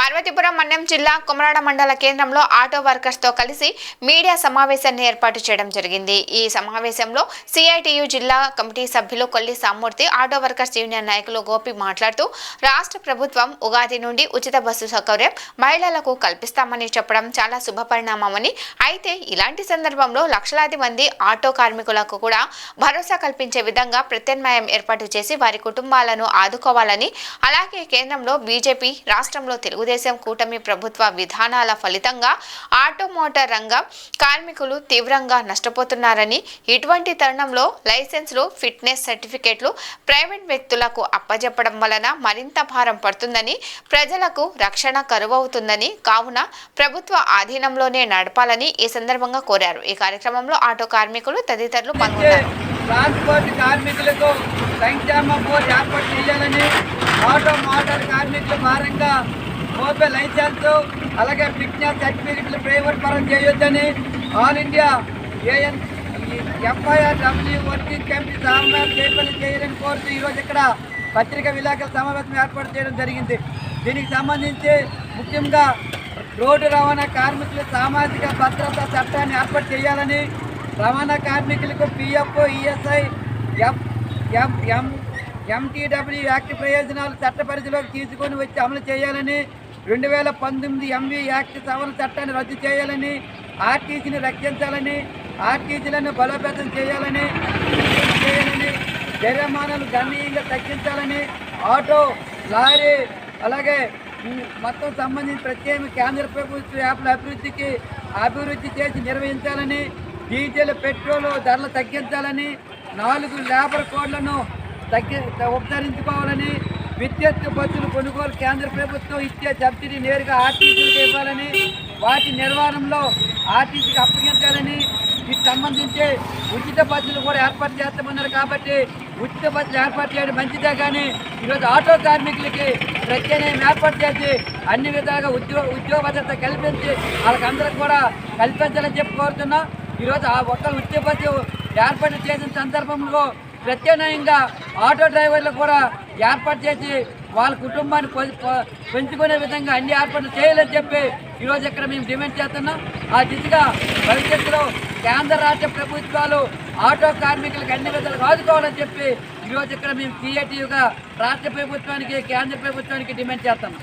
పార్వతీపురం మన్యం జిల్లా కొమరాడ మండల కేంద్రంలో ఆటో వర్కర్స్ తో కలిసి మీడియా సమావేశాన్ని ఏర్పాటు చేయడం జరిగింది। ఈ సమావేశంలో సిఐటియు జిల్లా కమిటీ సభ్యులు కొల్లి సామూర్తి, ఆటో వర్కర్స్ యూనియన్ నాయకులు గోపి మాట్లాడుతూ రాష్ట్ర ప్రభుత్వం ఉగాది నుండి ఉచిత బస్సు సౌకర్యం మహిళలకు కల్పిస్తామని చెప్పడం చాలా శుభపరిణామమని, అయితే ఇలాంటి సందర్భంలో లక్షలాది మంది ఆటో కార్మికులకు కూడా భరోసా కల్పించే విధంగా ప్రత్యామ్నాయం ఏర్పాటు చేసి వారి కుటుంబాలను ఆదుకోవాలని, అలాగే కేంద్రంలో బీజేపీ, రాష్ట్రంలో తెలుగుదేశం కూటమి ప్రభుత్వ విధానాల ఫలితంగా ఆటోమోటార్ రంగం కార్మికులు తీవ్రంగా నష్టపోతున్నారని, ఇటువంటి తరుణంలో లైసెన్సులు, ఫిట్నెస్ సర్టిఫికెట్లు ప్రైవేట్ వ్యక్తులకు అప్పజెప్పడం వలన మరింత భారం పడుతుందని, ప్రజలకు రక్షణ కరువవుతుందని, కావున ప్రభుత్వ ఆధీనంలోనే నడపాలని ఈ సందర్భంగా కోరారు। ఈ కార్యక్రమంలో ఆటో కార్మికులు తదితరులు పాల్గొన్నారు। ట్రాన్స్పోర్ట్ కార్మికులకు సంక్షేమ బోర్డు ఏర్పాటు చేయాలని, ఆటో మోటార్ కార్మికుల భారంగా మోపే లైసెన్స్ అలాగే ఫిట్నెస్ సర్టిఫికెట్లు ప్రైవేట్ పరం చేయొద్దని all India FIRW working committee సమావేశం చేయాలని కోరుతూ ఈరోజు ఇక్కడ పత్రికా విలేకరుల సమావేశం ఏర్పాటు చేయడం జరిగింది। దీనికి సంబంధించి ముఖ్యంగా రోడ్డు రవాణా కార్మికుల సామాజిక భద్రతా చట్టాన్ని ఏర్పాటు చేయాలని, రవాణా కార్మికులకు PF, ESI, MTW యాక్ట్ ప్రయోజనాలు చట్ట పరిధిలోకి తీసుకొని వచ్చి అమలు చేయాలని, 2019 MV యాక్ట్ సవరణ చట్టాన్ని రద్దు చేయాలని, ఆర్టీసీని రక్షించాలని, ఆర్టీసీలను బలోపేతం చేయాలని, జరిమానాలు గణనీయంగా తగ్గించాలని, ఆటో, లారీ అలాగే మొత్తం సంబంధించి ప్రత్యేక కేంద్ర ప్రభుత్వ యాప్ల అభివృద్ధి చేసి నిర్వహించాలని, డీజిల్, పెట్రోల్ ధరలు తగ్గించాలని, 4 లేబర్ కోడ్లను ఉపసరించుకోవాలని, విద్యుత్ బస్సులు కొనుగోలు కేంద్ర ప్రభుత్వం ఇచ్చే సబ్సిడీ నేరుగా ఆర్టీసీకి ఇవ్వాలని, వాటి నిర్వహణలో ఆర్టీసీకి అప్పగించాలని, వీటికి సంబంధించి ఉచిత బస్సులు కూడా ఏర్పాటు చేస్తామన్నారు। కాబట్టి ఉచిత బస్సులు ఏర్పాటు చేయడం మంచిదే, కానీ ఈరోజు ఆటో కార్మికులకి ప్రత్యేకం ఏర్పాటు చేసి అన్ని విధాలుగా ఉద్యోగ భద్రత కల్పించి వాళ్ళకందరికి కూడా కల్పించాలని చెప్పి కోరుతున్నాం। ఈరోజు ఆ ఒక్క ఉచిత బస్సు ఏర్పాటు చేసిన సందర్భంలో ప్రత్యామ్నాయంగా ఆటో డ్రైవర్లు కూడా ఏర్పాటు చేసి వాళ్ళ కుటుంబాన్ని పెంచుకునే విధంగా అన్ని ఏర్పాట్లు చేయాలని చెప్పి ఈరోజు ఇక్కడ మేము డిమాండ్ చేస్తున్నాం। ఆ దిశగా భవిష్యత్తులో కేంద్ర రాష్ట్ర ప్రభుత్వాలు ఆటో కార్మికులకు అన్ని విధాలు ఆదుకోవాలని చెప్పి ఈరోజు ఇక్కడ మేము సిఐటియుగా రాష్ట్ర ప్రభుత్వానికి, కేంద్ర ప్రభుత్వానికి డిమాండ్ చేస్తున్నాం।